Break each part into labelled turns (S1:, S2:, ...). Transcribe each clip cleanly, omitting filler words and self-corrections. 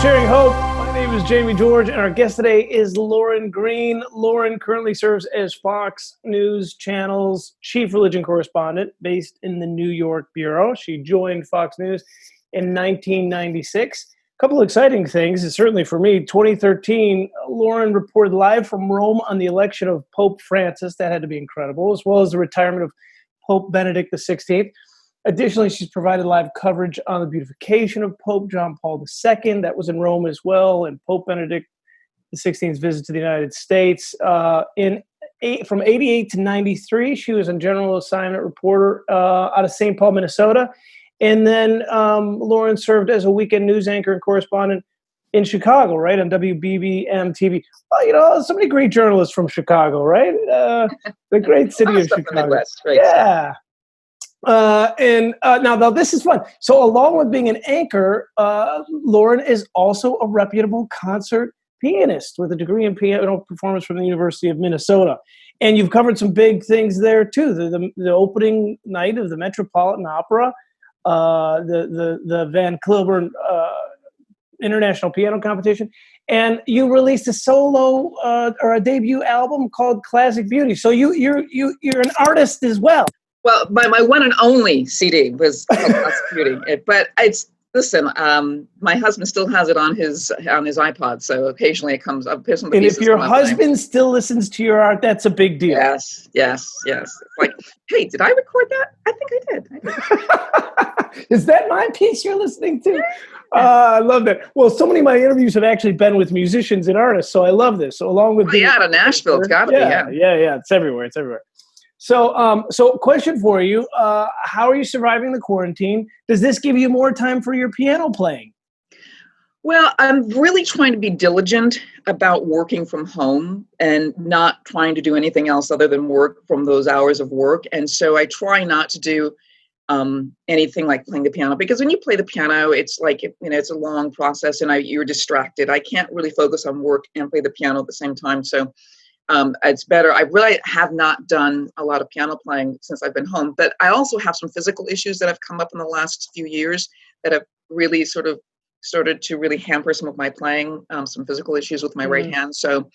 S1: Sharing Hope. My name is Jamie George, and our guest today is Lauren Green. Lauren currently serves as Fox News Channel's chief religion correspondent based in the New York bureau. She joined Fox News in 1996. A couple of exciting things, and certainly for me, 2013, Lauren reported live from Rome on the election of Pope Francis. That had to be incredible, as well as the retirement of Pope Benedict XVI. Additionally, she's provided live coverage on the beatification of Pope John Paul II. That was in Rome as well, and Pope Benedict XVI's visit to the United States. From 88 to 93, she was a general assignment reporter out of St. Paul, Minnesota. And then Lauren served as a weekend news anchor and correspondent in Chicago, right, on WBBM-TV. Well, you know, so many great journalists from Chicago, right? The great city of Chicago.
S2: Midwest, right?
S1: Yeah. Now this is fun. So along with being an anchor, Lauren is also a reputable concert pianist with a degree in piano performance from the University of Minnesota. And you've covered some big things there too. The opening night of the Metropolitan Opera, the Van Cliburn International Piano Competition, and you released a solo or a debut album called Classic Beauty. So you're an artist as well.
S2: Well, my one and only CD was called Classic Beauty. Listen, my husband still has it on his iPod, so occasionally it comes up. And
S1: if your husband still listens to your art, that's a big deal.
S2: Yes. It's like, hey, did I record that? I think I did.
S1: Is that my piece you're listening to? I love that. Well, so many of my interviews have actually been with musicians and artists, so I love this. So along with
S2: out of Nashville, it's got to be.
S1: Yeah, it's everywhere. So question for you, how are you surviving the quarantine? Does this give you more time for your piano playing?
S2: Well, I'm really trying to be diligent about working from home and not trying to do anything else other than work from those hours of work. And so I try not to do anything like playing the piano, because when you play the piano, it's like, it's a long process and you're distracted. I can't really focus on work and play the piano at the same time. So it's better. I really have not done a lot of piano playing since I've been home, but I also have some physical issues that have come up in the last few years that have really sort of started to really hamper some of my playing, some physical issues with my right hand. So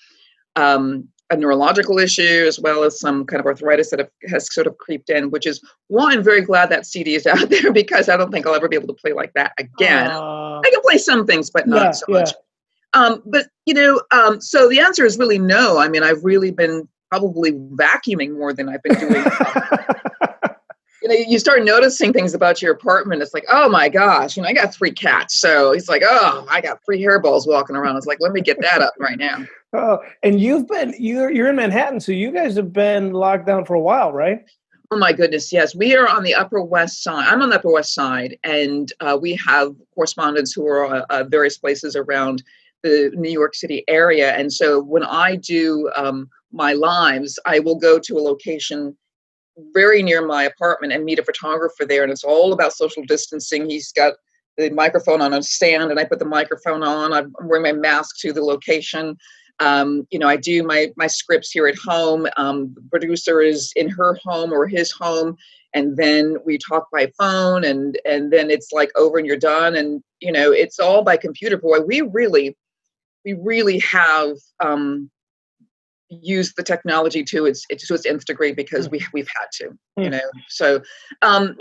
S2: a neurological issue, as well as some kind of arthritis that has sort of creeped in, which is why I'm very glad that CD is out there, because I don't think I'll ever be able to play like that again. I can play some things, but not so much. So the answer is really no. I mean, I've really been probably vacuuming more than I've been doing. You start noticing things about your apartment. It's like, oh my gosh, I got 3 cats. So it's like, oh, I got 3 hairballs walking around. It's like, let me get that up right now.
S1: Oh, and you're in Manhattan, so you guys have been locked down for a while, right?
S2: Oh my goodness, yes. We are on the Upper West Side. I'm on the Upper West Side, and we have correspondents who are various places around the New York City area. And so when I do my lives, I will go to a location very near my apartment and meet a photographer there. And it's all about social distancing. He's got the microphone on a stand and I put the microphone on. I'm wearing my mask to the location. I do my scripts here at home. The producer is in her home or his home. And then we talk by phone and then it's like over and you're done. And, it's all by computer. Boy, we really have used the technology to its nth degree, because we've had to, So, I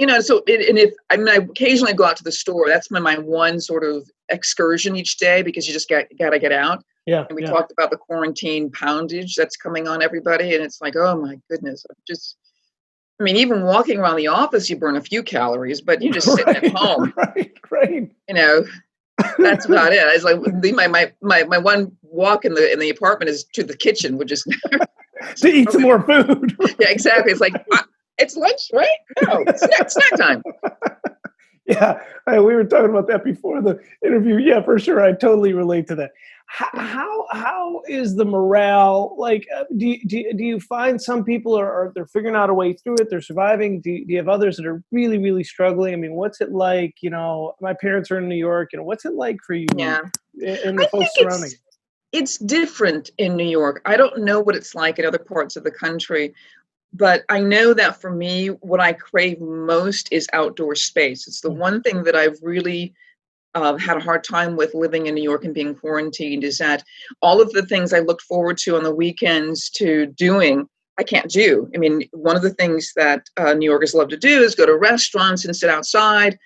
S2: occasionally go out to the store. That's my one sort of excursion each day, because you just gotta get out.
S1: Yeah.
S2: And we talked about the quarantine poundage that's coming on everybody, and it's like, oh my goodness, even walking around the office, you burn a few calories, but you're just sitting at home.
S1: Right.
S2: That's about it. It's like my one walk in the apartment is to the kitchen, which is
S1: to eat some more food.
S2: Yeah, exactly. It's like it's lunch, right? No, snack time.
S1: Yeah, we were talking about that before the interview. Yeah, for sure. I totally relate to that. How is the morale? Like, do you find some people are they're figuring out a way through it? They're surviving. Do you have others that are really, really struggling? I mean, what's it like? My parents are in New York. What's it like for you?
S2: Yeah,
S1: and the folks surrounding.
S2: It's different in New York. I don't know what it's like in other parts of the country. But I know that for me, what I crave most is outdoor space. It's the one thing that I've really had a hard time with living in New York and being quarantined is that all of the things I looked forward to on the weekends to doing, I can't do. I mean, one of the things that New Yorkers love to do is go to restaurants and sit outside,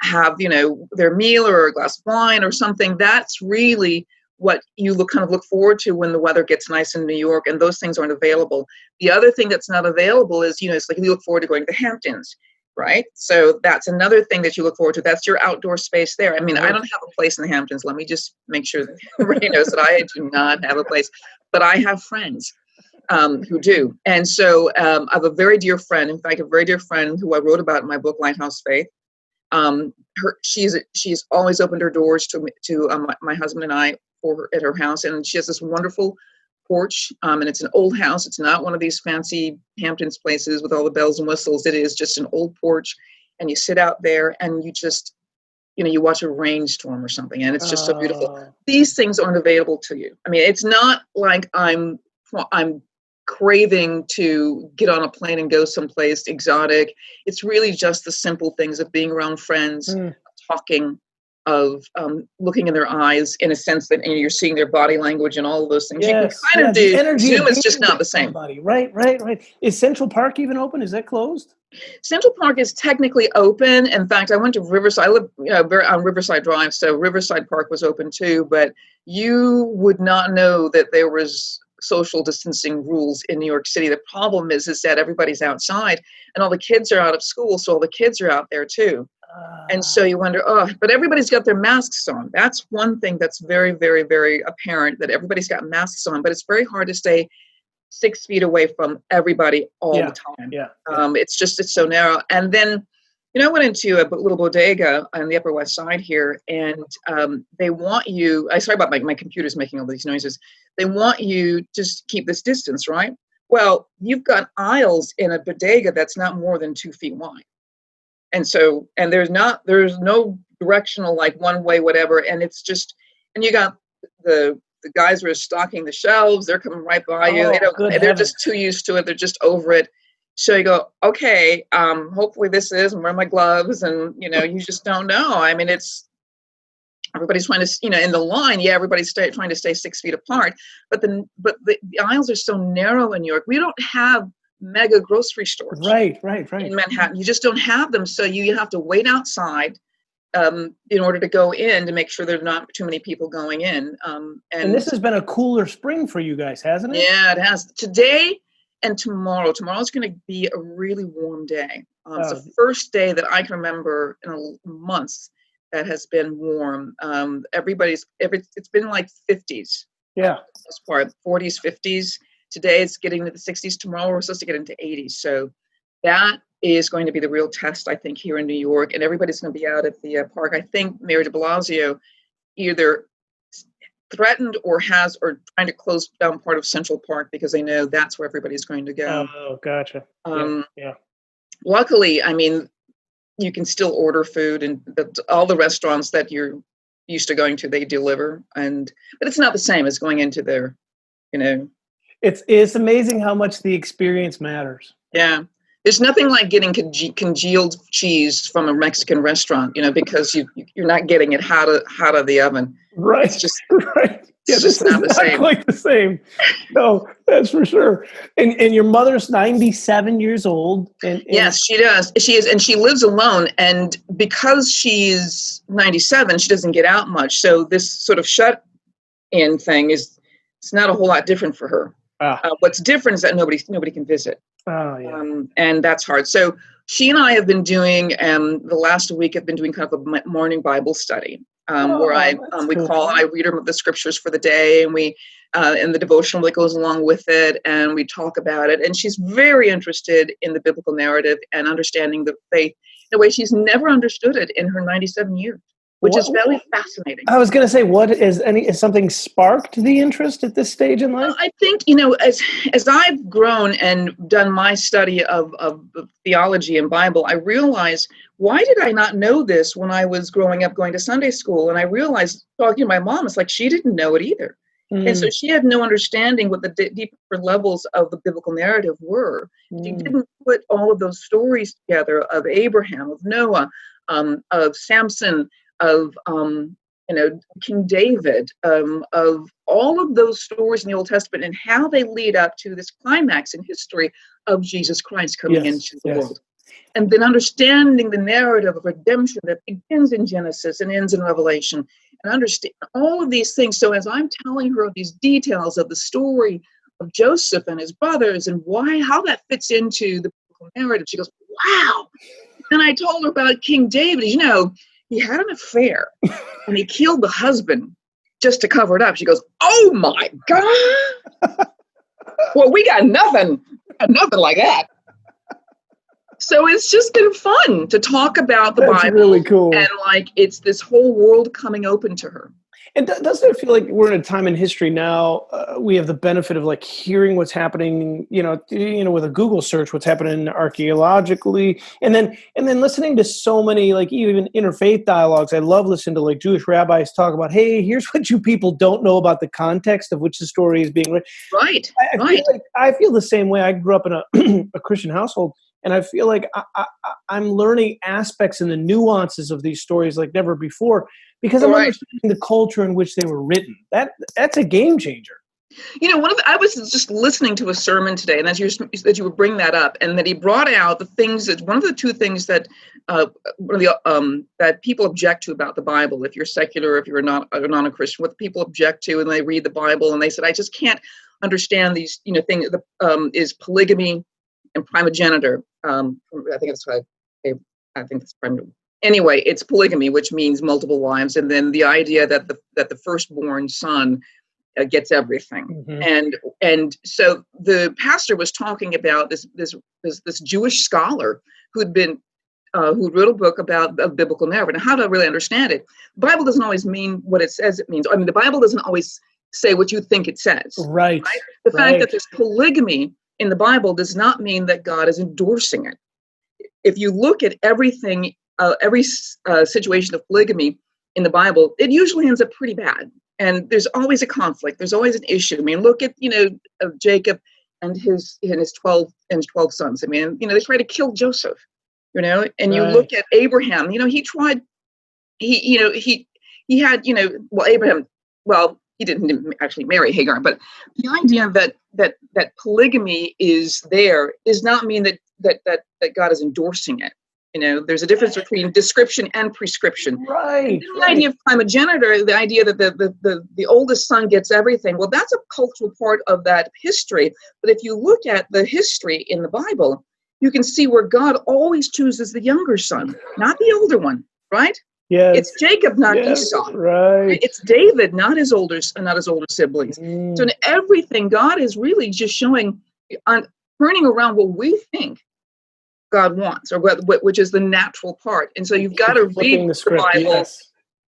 S2: have, their meal or a glass of wine or something. That's really what you kind of look forward to when the weather gets nice in New York, and those things aren't available. The other thing that's not available is, it's like you look forward to going to the Hamptons, right? So that's another thing that you look forward to. That's your outdoor space there. I mean, I don't have a place in the Hamptons. Let me just make sure that everybody knows that I do not have a place, but I have friends who do. And so I have a very dear friend, in fact, a very dear friend who I wrote about in my book, Lighthouse Faith. She's always opened her doors to my husband and I at her house, and she has this wonderful porch, and it's an old house. It's not one of these fancy Hamptons places with all the bells and whistles. It is just an old porch, and you sit out there and you just, you watch a rainstorm or something, and it's just so beautiful. These things aren't available to you. I mean, it's not like I'm craving to get on a plane and go someplace exotic. It's really just the simple things of being around friends, talking, of looking in their eyes in a sense that you're seeing their body language and all of those things.
S1: Yes.
S2: You can kind of do. Zoom is just not the same.
S1: Right. Is Central Park even open? Is that closed?
S2: Central Park is technically open. In fact, I went to Riverside. I live on Riverside Drive, so Riverside Park was open too. But you would not know that there was social distancing rules in New York City. The problem is that everybody's outside and all the kids are out of school, so all the kids are out there too. And so you wonder, but everybody's got their masks on. That's one thing that's very, very, very apparent, that everybody's got masks on, but it's very hard to stay 6 feet away from everybody all the time. It's so narrow. And then, I went into a little bodega on the Upper West Side here, and they want you, sorry about my computer's making all these noises. They want you to keep this distance, right? Well, you've got aisles in a bodega that's not more than 2 feet wide. And so, and there's no directional, like one way, whatever. And it's just, and you got the guys who are stocking the shelves, they're coming right by you. They're just too used to it. They're just over it. So you go, okay, hopefully this is, and wear my gloves. And, you just don't know. I mean, everybody's trying to, in the line, everybody's trying to stay 6 feet apart. But the aisles are so narrow in New York. We don't have mega grocery stores
S1: right
S2: in Manhattan. You just don't have them, so you have to wait outside in order to go in, to make sure there's not too many people going in. And
S1: this has been a cooler spring for you guys, hasn't it?
S2: Yeah, it has. Today and tomorrow's going to be a really warm day. It's the first day that I can remember in months that has been warm. It's been like 50s.
S1: Yeah,
S2: this part 40s, 50s. Today it's getting to the 60s. Tomorrow we're supposed to get into 80s. So that is going to be the real test, I think, here in New York. And everybody's going to be out at the park. I think Mayor de Blasio either threatened or trying to close down part of Central Park because they know that's where everybody's going to go.
S1: Oh, gotcha. Yeah.
S2: Luckily, I mean, you can still order food, and all the restaurants that you're used to going to, they deliver. But it's not the same as going into their,
S1: It's amazing how much the experience matters.
S2: Yeah. There's nothing like getting congealed cheese from a Mexican restaurant, because you're not getting it hot of the oven.
S1: Right.
S2: It's just
S1: right.
S2: It's just not the same.
S1: Quite the same. No, that's for sure. And your mother's 97 years old. And
S2: yes, she does. She is, and she lives alone. And because she's 97, she doesn't get out much. So this sort of shut-in thing it's not a whole lot different for her. What's different is that nobody can visit.
S1: Oh, yeah.
S2: And that's hard. So she and I have been doing, the last week, I've been doing kind of a morning Bible study where I read her the scriptures for the day, and and the devotional that goes along with it, and we talk about it. And she's very interested in the biblical narrative and understanding the faith in a way she's never understood it in her 97 years. Which is very fascinating.
S1: I was going to say, is something sparked the interest at this stage in life?
S2: I think, as I've grown and done my study of theology and Bible, I realized, why did I not know this when I was growing up going to Sunday school? And I realized, talking to my mom, it's like she didn't know it either. And so she had no understanding what the deeper levels of the biblical narrative were. She didn't put all of those stories together of Abraham, of Noah, of Samson, of King David, of all of those stories in the Old Testament and how they lead up to this climax in history of Jesus Christ coming into the world. And then understanding the narrative of redemption that begins in Genesis and ends in Revelation, and understand all of these things. So as I'm telling her these details of the story of Joseph and his brothers and how that fits into the narrative, she goes, wow. And I told her about King David. He had an affair and he killed the husband just to cover it up. She goes, oh my God. Well, we got nothing like that. So it's just been fun to talk about the Bible.
S1: Really cool.
S2: And it's this whole world coming open to her.
S1: And doesn't it feel like we're in a time in history now? We have the benefit of hearing what's happening, with a Google search, what's happening archaeologically, and then listening to so many even interfaith dialogues. I love listening to Jewish rabbis talk about, hey, here's what you people don't know about the context of which the story is being written.
S2: Right.
S1: I feel the same way. I grew up in a Christian household. And I feel like I'm learning aspects and the nuances of these stories like never before because I'm understanding the culture in which they were written. That's a game changer.
S2: I was just listening to a sermon today, and as you were bringing that up, and that he brought out the things that one of the two things that that people object to about the Bible. If you're secular, if you're not a Christian, what people object to, and they read the Bible, and they said, I just can't understand these things. Is polygamy and primogeniture. I think that's what I think that's primogeniture. Anyway, it's polygamy, which means multiple wives, and then the idea that the firstborn son gets everything. Mm-hmm. And so the pastor was talking about this Jewish scholar who wrote a book about a biblical narrative and how to really understand it. The Bible doesn't always mean what it says it means. I mean, the Bible doesn't always say what you think it says.
S1: Right.
S2: The fact that there's polygamy in the Bible does not mean that God is endorsing it. If you look at everything, every situation of polygamy in the Bible, it usually ends up pretty bad. And there's always a conflict. There's always an issue. I mean, look at, Jacob and his 12 sons. I mean, they try to kill Joseph, and you look at Abraham, he tried, he had, Abraham, he didn't actually marry Hagar, but the idea that polygamy is there does not mean that God is endorsing it. There's a difference between description and prescription.
S1: Right.
S2: The idea of primogeniture, the idea that the oldest son gets everything. Well, that's a cultural part of that history. But if you look at the history in the Bible, you can see where God always chooses the younger son, not the older one, right?
S1: Yes.
S2: It's Jacob, not Esau.
S1: Right.
S2: It's David, not his older siblings. So in everything, God is really just turning around what we think God wants, or which is the natural part. And so you've got to read the Bible,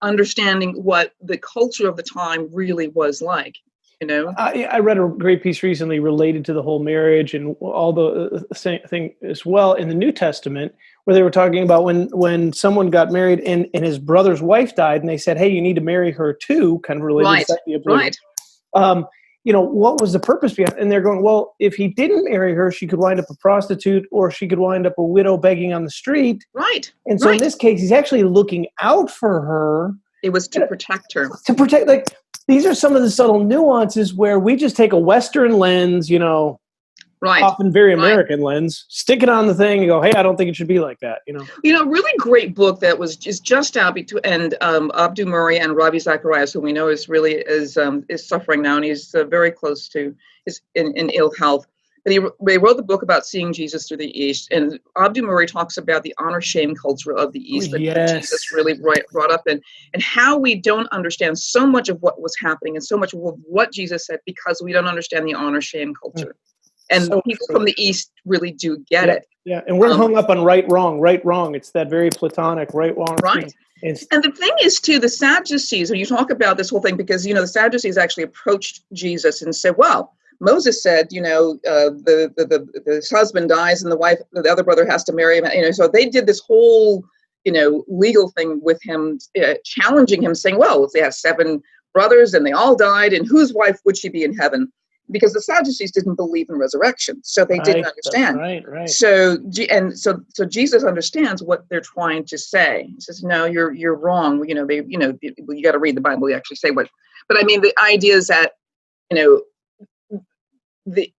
S2: understanding what the culture of the time really was like.
S1: I read a great piece recently related to the whole marriage and all the thing as well in the New Testament, where they were talking about when someone got married and his brother's wife died, and they said, hey, you need to marry her too, kind of related to the
S2: right.
S1: What was the purpose behind it? And they're going, well, if he didn't marry her, she could wind up a prostitute, or she could wind up a widow begging on the street.
S2: Right.
S1: And so in this case, he's actually looking out for her.
S2: It was to protect her.
S1: To protect, these are some of the subtle nuances where we just take a Western lens, often very American lens, stick it on the thing and go, hey, I don't think it should be like that,
S2: Really great book that is just out and Abdu Murray and Ravi Zacharias, who we know is suffering now, and he's very close to in ill health. But they wrote the book about seeing Jesus through the East, and Abdu Murray talks about the honor-shame culture of the East that Jesus really brought up, and how we don't understand so much of what was happening and so much of what Jesus said because we don't understand the honor-shame culture. And people from the East really do get it.
S1: Yeah, and we're hung up on right, wrong. It's that very Platonic right, wrong.
S2: Right. And the thing is, too, the Sadducees, when you talk about this whole thing, because, the Sadducees actually approached Jesus and said, well, Moses said, the husband dies and the other brother has to marry him. So they did this whole, legal thing with him, challenging him, saying, well, they have 7 brothers and they all died, and whose wife would she be in heaven? because the Sadducees didn't believe in resurrection, so they didn't understand.
S1: Right.
S2: So Jesus understands what they're trying to say. He says, "No, you're wrong. You got to read the Bible. You actually say what." But I mean, the idea is that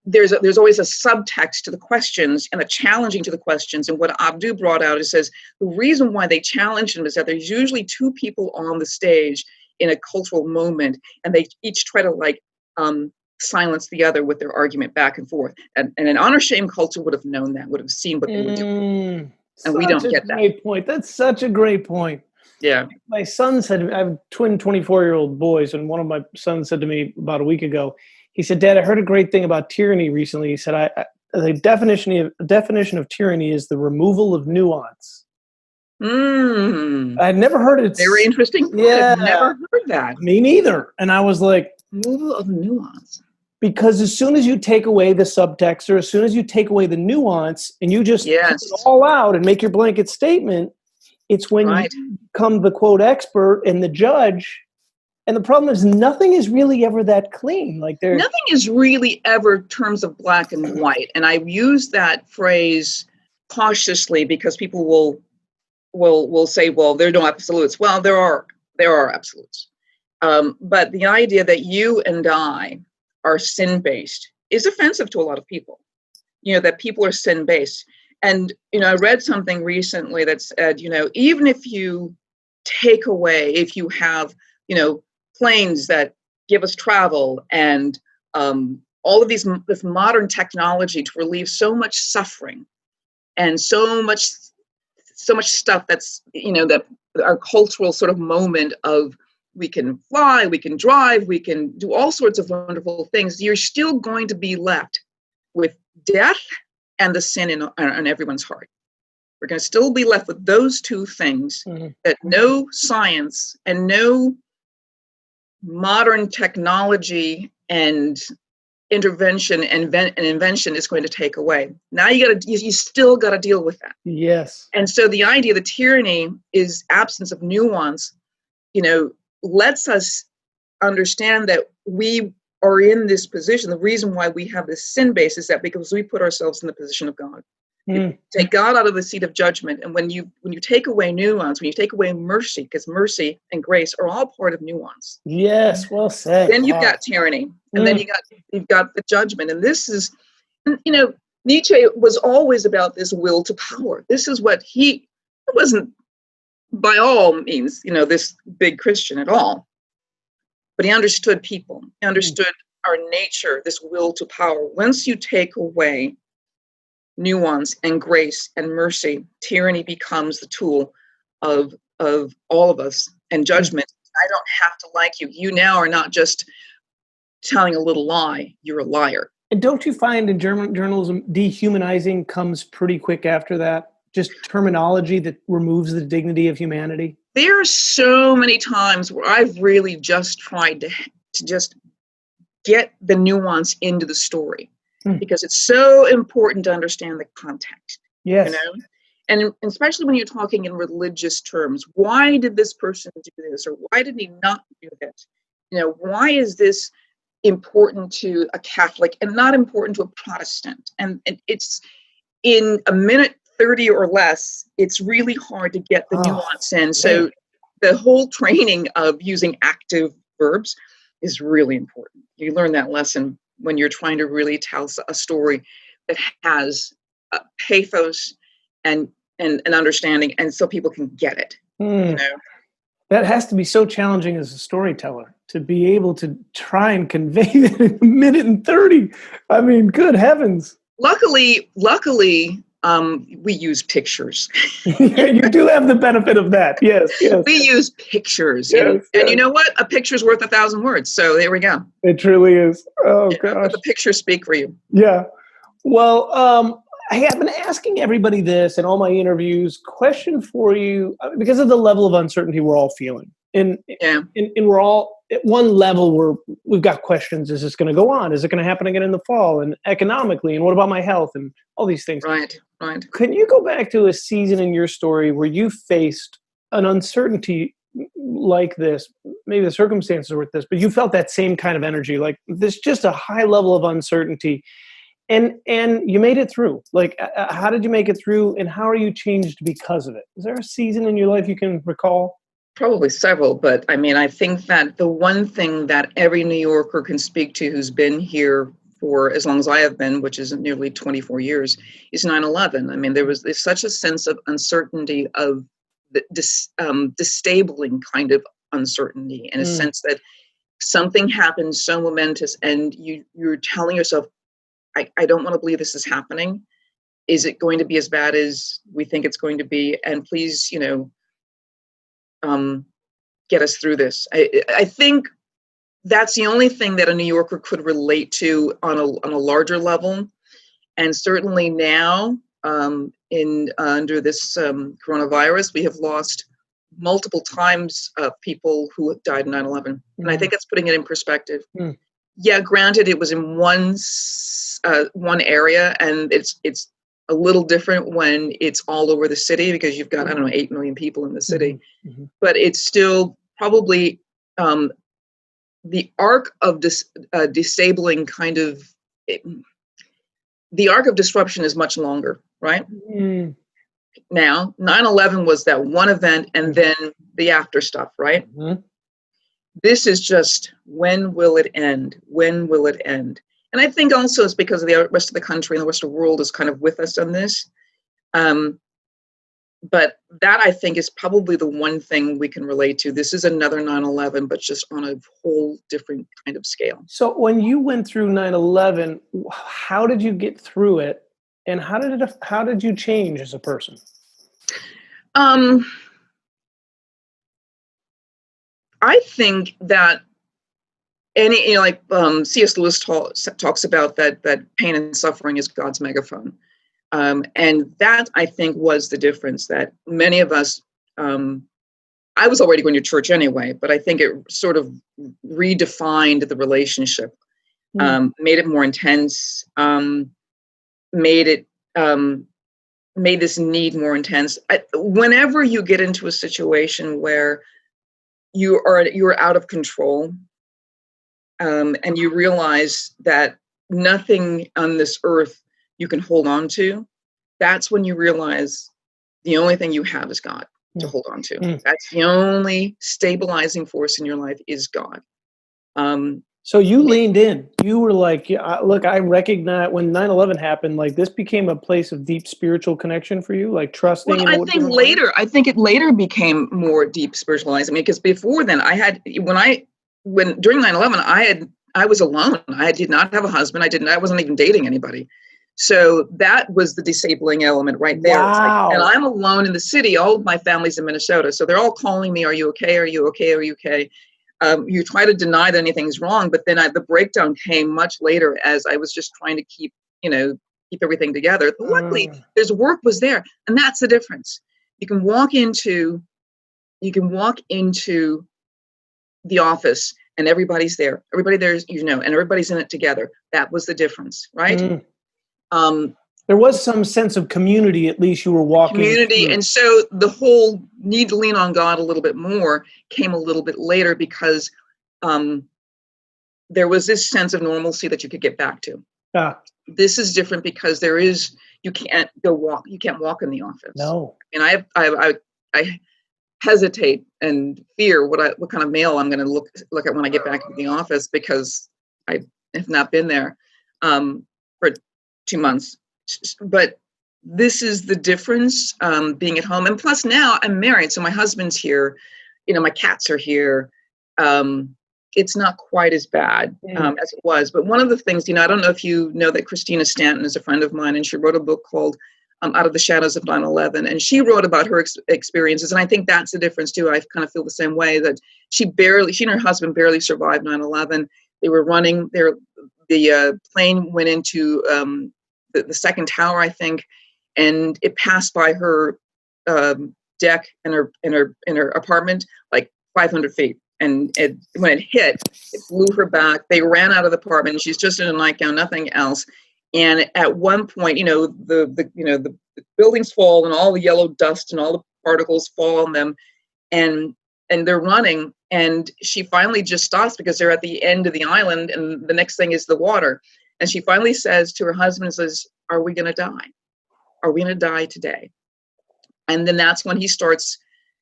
S2: there's always a subtext to the questions and a challenging to the questions. And what Abdu brought out is says the reason why they challenge them is that there's usually two people on the stage in a cultural moment, and they each try to silence the other with their argument back and forth. And an honor shame culture would have known that, would have seen what they were doing. And we don't get that.
S1: Great point. That's such a great point.
S2: Yeah.
S1: My son said, I have twin 24-year-old boys, and one of my sons said to me about a week ago, he said, "Dad, I heard a great thing about tyranny recently." He said, the definition of tyranny is the removal of nuance. I'd never heard it.
S2: Very interesting.
S1: Yeah.
S2: I've never heard that.
S1: Me neither. And I was like,
S2: removal of nuance.
S1: Because as soon as you take away the subtext, or as soon as you take away the nuance, and you just put it all out and make your blanket statement, it's when you become the quote expert and the judge. And the problem is nothing is really ever that clean. Nothing
S2: is really ever terms of black and white. And I use that phrase cautiously because people will say, well, there are no absolutes. Well, there are absolutes. But the idea that you and I are sin-based is offensive to a lot of people. That people are sin-based. And, I read something recently that said, even if you take away, if you have, planes that give us travel and all of this modern technology to relieve so much suffering and so much stuff that's, that our cultural sort of moment of we can fly, we can drive, we can do all sorts of wonderful things, you're still going to be left with death and the sin in everyone's heart. We're going to still be left with those two things that no science and no modern technology and intervention and invention is going to take away. Now you still got to deal with that.
S1: Yes.
S2: And so the idea that tyranny is absence of nuance, lets us understand that we are in this position. The reason why we have this sin base is that because we put ourselves in the position of God. You take God out of the seat of judgment. And when you take away nuance, when you take away mercy, because mercy and grace are all part of nuance.
S1: Yes, well said.
S2: Then you've got tyranny, and then you've got the judgment. And this is, Nietzsche was always about this will to power. This is what it wasn't by all means, this big Christian at all. But he understood people. He understood our nature, this will to power. Once you take away nuance and grace and mercy, tyranny becomes the tool of all of us. And judgment, I don't have to like you. You now are not just telling a little lie, you're a liar.
S1: And don't you find in journalism, dehumanizing comes pretty quick after that? Just terminology that removes the dignity of humanity?
S2: There are so many times where I've really just tried to just get the nuance into the story because it's so important to understand the context.
S1: Yes.
S2: And especially when you're talking in religious terms, why did this person do this? Or why did he not do this? Why is this important to a Catholic and not important to a Protestant? And it's in a minute 30 or less, it's really hard to get the nuance in. So the whole training of using active verbs is really important. You learn that lesson when you're trying to really tell a story that has pathos and understanding, and so people can get it.
S1: That has to be so challenging as a storyteller to be able to try and convey that in a minute and 30. I mean, good heavens.
S2: Luckily, we use pictures.
S1: You do have the benefit of that. Yes.
S2: We use pictures.
S1: Yes.
S2: And you know what? A picture's worth 1,000 words. So there we go.
S1: It truly is. Oh, gosh.
S2: Let the pictures speak for you.
S1: Yeah. Well, I have been asking everybody this in all my interviews. Question for you, because of the level of uncertainty we're all feeling. And we're all at one level where we've got questions. Is this going to go on? Is it going to happen again in the fall? And economically? And what about my health? And all these things.
S2: Right.
S1: Can you go back to a season in your story where you faced an uncertainty like this, maybe the circumstances were this, but you felt that same kind of energy, like there's just a high level of uncertainty, and you made it through. Like, how did you make it through, and how are you changed because of it? Is there a season in your life you can recall?
S2: Probably several, but I mean, I think that the one thing that every New Yorker can speak to who's been here for as long as I have been, which is nearly 24 years, is 9/11. I mean, there's such a sense of uncertainty, of the disabling kind of uncertainty, and a sense that something happened so momentous, and you're telling yourself, I don't want to believe this is happening. Is it going to be as bad as we think it's going to be? And please, get us through this. I think that's the only thing that a New Yorker could relate to on a larger level. And certainly now, under this coronavirus, we have lost multiple times people who have died in 9/11. And I think that's putting it in perspective. Yeah, granted, it was in one area, and it's a little different when it's all over the city, because you've got, 8 million people in the city. But it's still probably the arc of disabling kind of, the arc of disruption is much longer, right? Now, 9/11 was that one event, and then the after stuff, right? This is just, when will it end? When will it end? And I think also it's because of the rest of the country and the rest of the world is kind of with us on this. But that, I think, is probably the one thing we can relate to. This is another 9/11, but just on a whole different kind of scale.
S1: So when you went through 9/11, how did you get through it? And how did you change as a person?
S2: I think that C.S. Lewis talks about that pain and suffering is God's megaphone. And that, I think, was the difference, that many of us, I was already going to church anyway, but I think it sort of redefined the relationship, made it more intense, made this need more intense. Whenever you get into a situation where you're out of control, and you realize that nothing on this earth you can hold on to, that's when you realize the only thing you have is God to hold on to. That's the only stabilizing force in your life, is God.
S1: So you leaned in. You were like, look, I recognize when 9/11 happened, like this became a place of deep spiritual connection for you, like trusting.
S2: Well, I think it later became more deep spiritualized. I mean, because before then during 9/11, I was alone. I did not have a husband. I wasn't even dating anybody. So that was the disabling element right there.
S1: Wow.
S2: And I'm alone in the city. All of my family's in Minnesota. So they're all calling me, are you okay? Are you okay? Are you okay? You try to deny that anything's wrong, but then the breakdown came much later, as I was just trying to keep everything together. Luckily, there's work was there. And that's the difference. You can walk into the office and everybody's there. Everybody there's, and everybody's in it together. That was the difference, right?
S1: There was some sense of community, at least you were walking.
S2: Community.
S1: through.
S2: And so the whole need to lean on God a little bit more came a little bit later, because there was this sense of normalcy that you could get back to. This is different because you can't walk in the office.
S1: No.
S2: And I hesitate and fear what kind of mail I'm going to look at when I get back to the office, because I have not been there for 2 months. But this is the difference, being at home. And plus now I'm married, so my husband's here, my cats are here. It's not quite as bad as it was. But one of the things, I don't know if you know that Christina Stanton is a friend of mine, and she wrote a book called Out of the Shadows of 9/11. And she wrote about her experiences. And I think that's the difference too. I kind of feel the same way, that she and her husband barely survived 9/11. They were running the plane went into the second tower, I think, and it passed by her deck in her apartment, like 500 feet. And when it hit, it blew her back. They ran out of the apartment. She's just in a nightgown, nothing else. And at one point, the buildings fall, and all the yellow dust and all the particles fall on them. And and they're running, and she finally just stops because they're at the end of the island, and the next thing is the water. And she finally says to her husband, says, "Are we going to die? Are we going to die today?" And then that's when he starts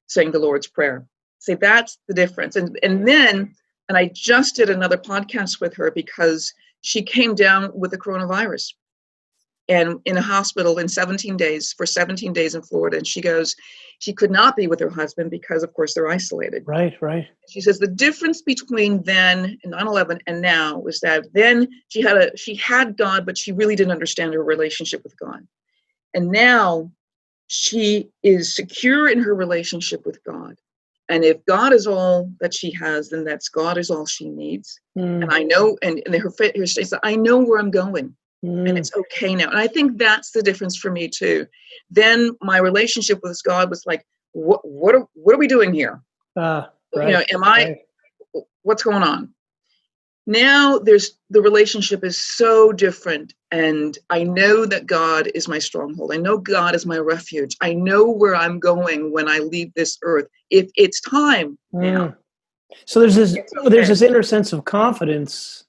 S2: saying the Lord's Prayer. See, that's the difference. And I just did another podcast with her because she came down with the coronavirus and in a hospital in 17 days, for 17 days in Florida. And she goes, she could not be with her husband because, of course, they're isolated.
S1: Right.
S2: She says the difference between then and 9/11 and now was that then she had God, but she really didn't understand her relationship with God. And now she is secure in her relationship with God. And if God is all that she has, then that's God is all she needs. And I know, and her states that I know where I'm going. And it's okay now. And I think that's the difference for me too. Then my relationship with God was like, what are we doing here?
S1: Right,
S2: what's going on? Now the relationship is so different. And I know that God is my stronghold. I know God is my refuge. I know where I'm going when I leave this earth. If it's time now.
S1: So there's this inner sense of confidence.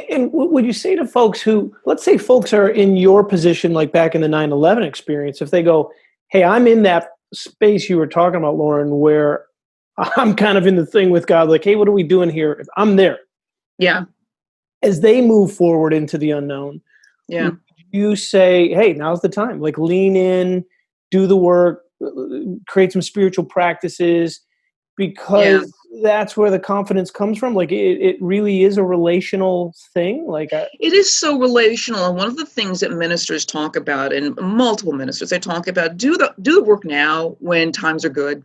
S1: And would you say to folks who, let's say folks are in your position, like back in the 9/11 experience, if they go, hey, I'm in that space you were talking about, Lauren, where I'm kind of in the thing with God, like, hey, what are we doing here? I'm there.
S2: Yeah.
S1: As they move forward into the unknown, you say, hey, now's the time. Like, lean in, do the work, create some spiritual practices, because that's where the confidence comes from. Like, it really is a relational thing. Like,
S2: it is so relational. And one of the things that ministers talk about, and multiple ministers, they talk about do the work now when times are good,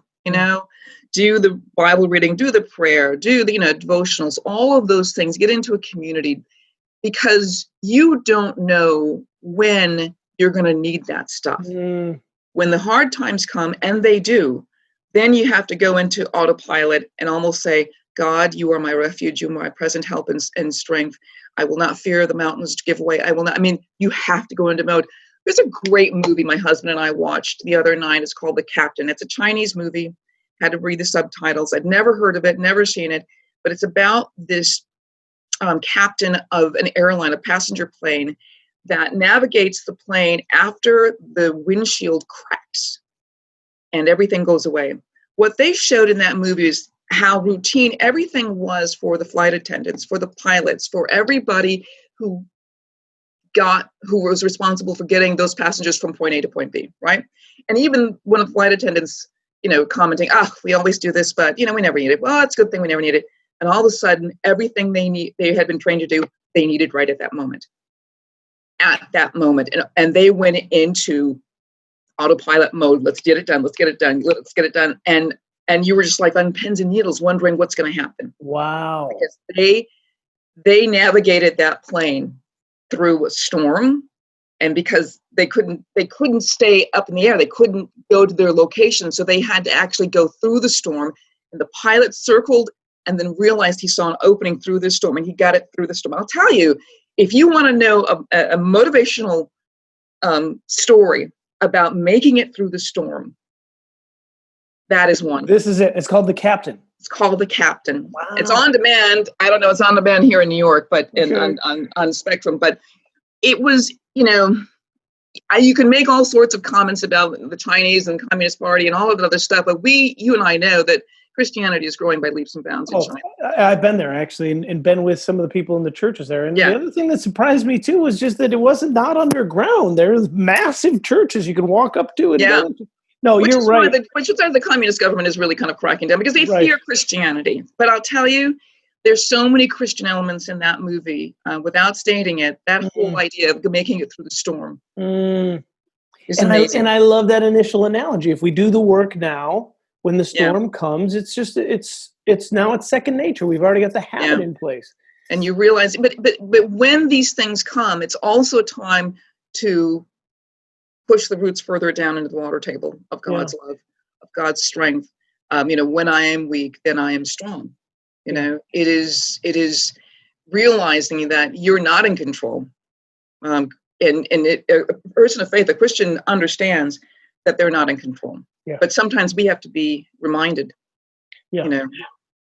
S2: do the Bible reading, do the prayer, do the, devotionals, all of those things, get into a community, because you don't know when you're going to need that stuff. When the hard times come, and they do, then you have to go into autopilot and almost say, God, you are my refuge. You are my present help and strength. I will not fear the mountains to give way. You have to go into mode. There's a great movie my husband and I watched the other night. It's called The Captain. It's a Chinese movie. Had to read the subtitles. I'd never heard of it, never seen it, but it's about this captain of an airline, a passenger plane, that navigates the plane after the windshield cracks and everything goes away. What they showed in that movie is how routine everything was for the flight attendants, for the pilots, for everybody who was responsible for getting those passengers from point A to point B, right? And even one of the flight attendants, commenting, we always do this, but, we never need it. Well, it's a good thing we never need it. And all of a sudden, everything they had been trained to do, they needed right at that moment. And they went into autopilot mode. Let's get it done. Let's get it done. And you were just like on pins and needles, wondering what's going to happen.
S1: Wow.
S2: Because they navigated that plane through a storm, and because they couldn't stay up in the air, they couldn't go to their location, so they had to actually go through the storm. And the pilot circled and then realized he saw an opening through the storm, and he got it through the storm. I'll tell you, if you want to know a motivational story about making it through the storm, that is one.
S1: This is it. It's called The Captain.
S2: It's called The Captain.
S1: Wow.
S2: It's on demand. I don't know. It's on demand here in New York, but on Spectrum. But it was, you can make all sorts of comments about the Chinese and Communist Party and all of the other stuff, but you and I know that Christianity is growing by leaps and bounds in China.
S1: I've been there, actually, and been with some of the people in the churches there. And the other thing that surprised me, too, was just that it wasn't not underground. There's massive churches you can walk up to. And No, you're right.
S2: Which is why the communist government is really kind of cracking down, because they fear Christianity. But I'll tell you, there's so many Christian elements in that movie. Without stating it, that whole idea of making it through the storm is amazing.
S1: And I love that initial analogy. If we do the work now, when the storm comes, it's now it's second nature. We've already got the habit in place.
S2: And you realize, but when these things come, it's also a time to push the roots further down into the water table of God's love, of God's strength. When I am weak, then I am strong. It is realizing that you're not in control. And a person of faith, a Christian, understands that they're not in control. Yeah. But sometimes we have to be reminded
S1: Yeah.
S2: You know,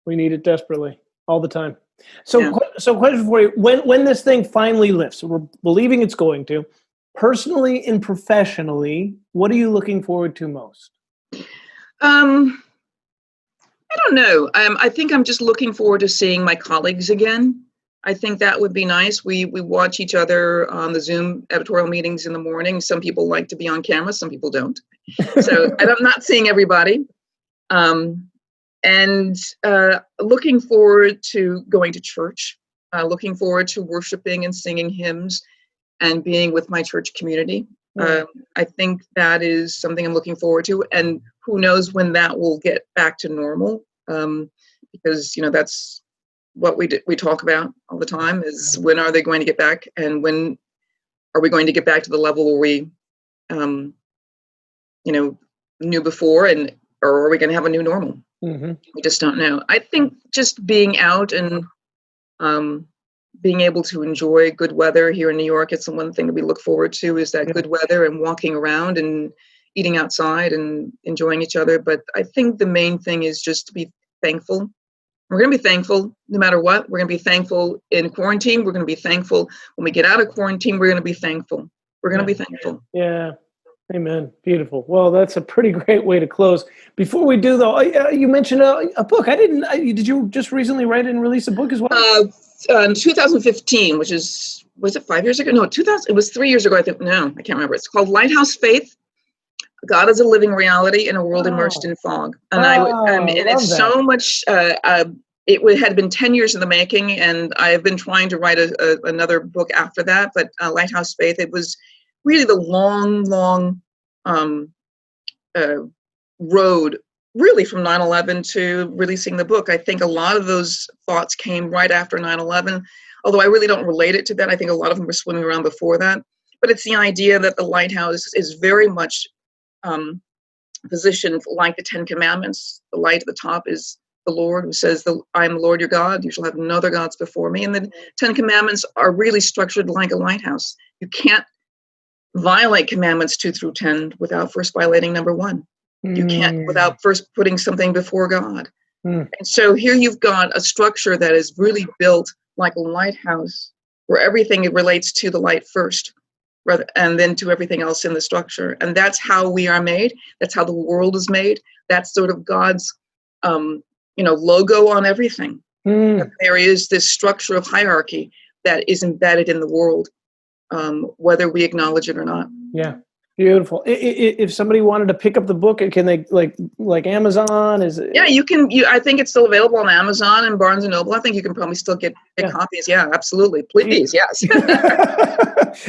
S1: We need it desperately all the time. So,
S2: Yeah.
S1: so question for you: when this thing finally lifts, we're believing it's going to, personally and professionally, what are you looking forward to most?
S2: I don't know. I think I'm just looking forward to seeing my colleagues again. I think that would be nice. We watch each other on the Zoom editorial meetings in the morning. Some people like to be on camera, some people don't. So and I'm not seeing everybody. And looking forward to going to church, looking forward to worshiping and singing hymns and being with my church community. I think that is something I'm looking forward to. And who knows when that will get back to normal, because, that's what we talk about all the time is when are they going to get back, and when are we going to get back to the level where we, knew before, or are we going to have a new normal?
S1: Mm-hmm.
S2: We just don't know. I think just being out and being able to enjoy good weather here in New York, it's the one thing that we look forward to is that good weather and walking around and eating outside and enjoying each other. But I think the main thing is just to be thankful. We're going to be thankful no matter what. We're going to be thankful in quarantine. We're going to be thankful when we get out of quarantine. We're going to be thankful. We're going to be thankful.
S1: Yeah. Amen. Beautiful. Well, that's a pretty great way to close. Before we do, though, you mentioned a book. Did you just recently write and release a book as well?
S2: In 2015, was it 5 years ago? No, 2000. It was 3 years ago. I think. No, I can't remember. It's called Lighthouse Faith. God is a living reality in a world immersed in fog. And and it's so much. It had been 10 years in the making, and I've been trying to write another book after that. But Lighthouse Faith, it was really the long road, really from 9/11 to releasing the book. I think a lot of those thoughts came right after 9/11, although I really don't relate it to that. I think a lot of them were swimming around before that. But it's the idea that the lighthouse is very much positioned like the Ten Commandments. The light at the top is the Lord, who says, I am the Lord your God, you shall have no other gods before me. And the Ten Commandments are really structured like a lighthouse. You can't violate commandments 2 through 10 without first violating number 1. You can't without first putting something before God. And so here you've got a structure that is really built like a lighthouse, where everything relates to the light first, and then to everything else in the structure. And that's how we are made. That's how the world is made. That's sort of God's, logo on everything. There is this structure of hierarchy that is embedded in the world, whether we acknowledge it or not.
S1: Yeah. Beautiful. If somebody wanted to pick up the book, can they like Amazon?
S2: Yeah, you can. I think it's still available on Amazon and Barnes and Noble. I think you can probably still get copies. Yeah, absolutely. Please, yes.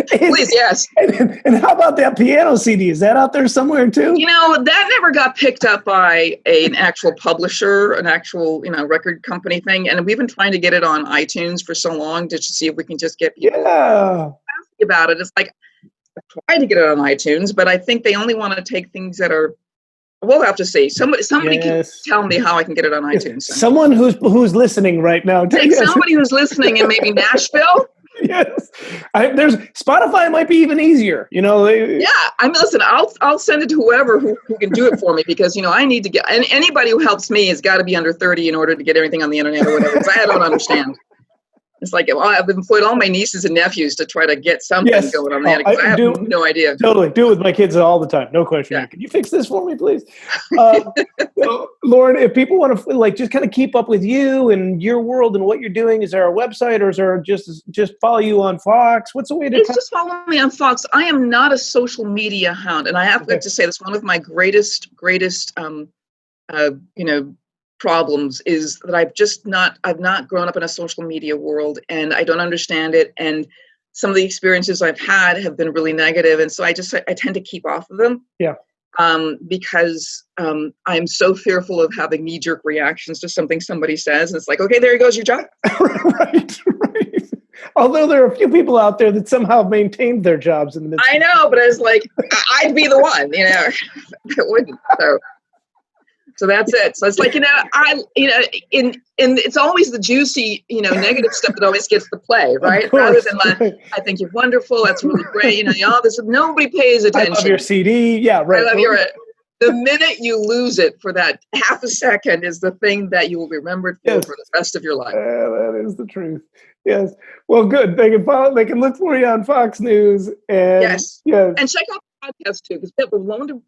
S2: Please, yes.
S1: And how about that piano CD? Is that out there somewhere too?
S2: That never got picked up by an actual publisher, an actual record company thing. And we've been trying to get it on iTunes for so long to see if we can just get people about it. It's like, try to get it on iTunes, but I think they only want to take things that are. We'll have to see. Somebody can tell me how I can get it on iTunes.
S1: Someone who's listening right now.
S2: Somebody who's listening in maybe Nashville.
S1: Yes, there's Spotify might be even easier.
S2: Listen. I'll send it to whoever who can do it for me, because I need to get. And anybody who helps me has got to be under 30 in order to get everything on the internet or whatever. Because I don't understand. It's like, I've employed all my nieces and nephews to try to get something going on there. I have no idea.
S1: Totally. Do it with my kids all the time. No question. Yeah. Can you fix this for me, please? Lauren, if people want to just kind of keep up with you and your world and what you're doing, is there a website, or is there just follow you on Fox? What's the way to
S2: just follow me on Fox. I am not a social media hound. And I have to say that's one of my greatest problems is that I've not grown up in a social media world, and I don't understand it. And some of the experiences I've had have been really negative. And so I tend to keep off of them. Yeah. Because I'm so fearful of having knee-jerk reactions to something somebody says. And it's like, okay, there goes your job. Right.
S1: Although there are a few people out there that somehow maintained their jobs in the midst.
S2: I know, but it's like, I'd be the one, that wouldn't. So that's it. So it's like, it's always the juicy, negative stuff that always gets the play, right? Rather than I think you're wonderful. That's really great. Nobody pays attention.
S1: I love your CD. Yeah, right.
S2: I love your. The minute you lose it for that half a second is the thing that you will be remembered for
S1: Yes.
S2: for the rest of your life.
S1: That is the truth. Yes. Well, good. They can look for you on Fox News. And
S2: Yes.
S1: yes.
S2: And check out the podcast too, because we have a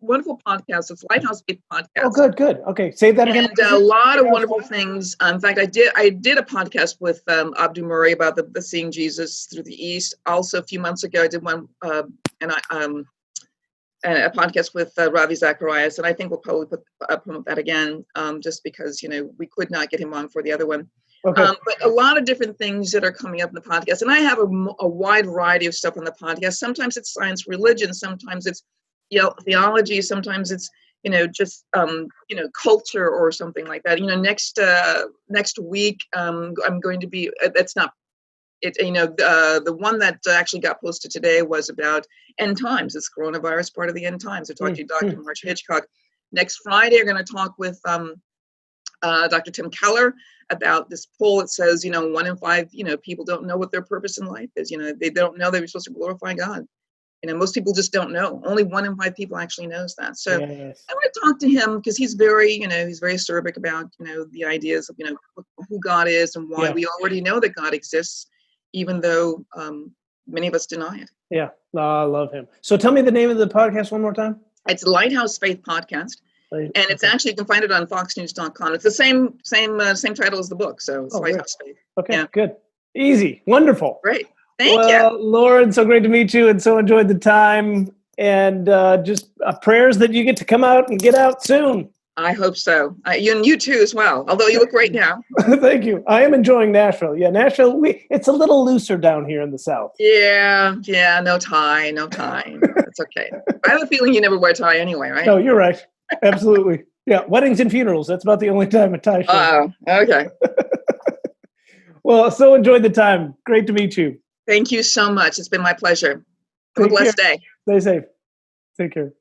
S2: wonderful podcast. It's Lighthouse Faith podcast.
S1: Oh, good. Okay, say that again.
S2: And a lot of wonderful things. In fact, I did a podcast with Abdu Murray about the seeing Jesus through the East. Also, a few months ago, I did one a podcast with Ravi Zacharias, and I think we'll probably promote that again, just because we could not get him on for the other one.
S1: Okay.
S2: But a lot of different things that are coming up in the podcast, and I have a wide variety of stuff on the podcast. Sometimes it's science, religion, sometimes it's theology, sometimes it's just culture or something like that. Next week I'm going to be. That's not. The one that actually got posted today was about end times. It's coronavirus part of the end times. I talked to Dr. Marcia Hitchcock. Next Friday, we're going to talk with Dr. Tim Keller about this poll that says, 1 in 5, people don't know what their purpose in life is. They don't know they're supposed to glorify God. Most people just don't know. Only 1 in 5 people actually knows that. So
S1: yes.
S2: I want to talk to him because he's very, he's very acerbic about, the ideas of, who God is and why we already know that God exists, even though many of us deny it.
S1: Yeah, I love him. So tell me the name of the podcast one more time.
S2: It's Lighthouse Faith Podcast. And it's actually, you can find it on foxnews.com. It's the same title as the book. So it's Lighthouse Faith.
S1: Okay, good. Easy. Wonderful.
S2: Great. Thank you.
S1: Lauren, so great to meet you and so enjoyed the time. And just prayers that you get to come out and get out soon.
S2: I hope so. You too as well, although you look great now.
S1: Thank you. I am enjoying Nashville. Yeah, Nashville, it's a little looser down here in the South.
S2: Yeah, no tie. It's okay. I have a feeling you never wear a tie anyway, right?
S1: No, you're right. Absolutely. Yeah, weddings and funerals. That's about the only time a tie shows.
S2: Oh, okay.
S1: Well, so enjoyed the time. Great to meet you.
S2: Thank you so much. It's been my pleasure. Have a blessed day.
S1: Stay safe. Take care.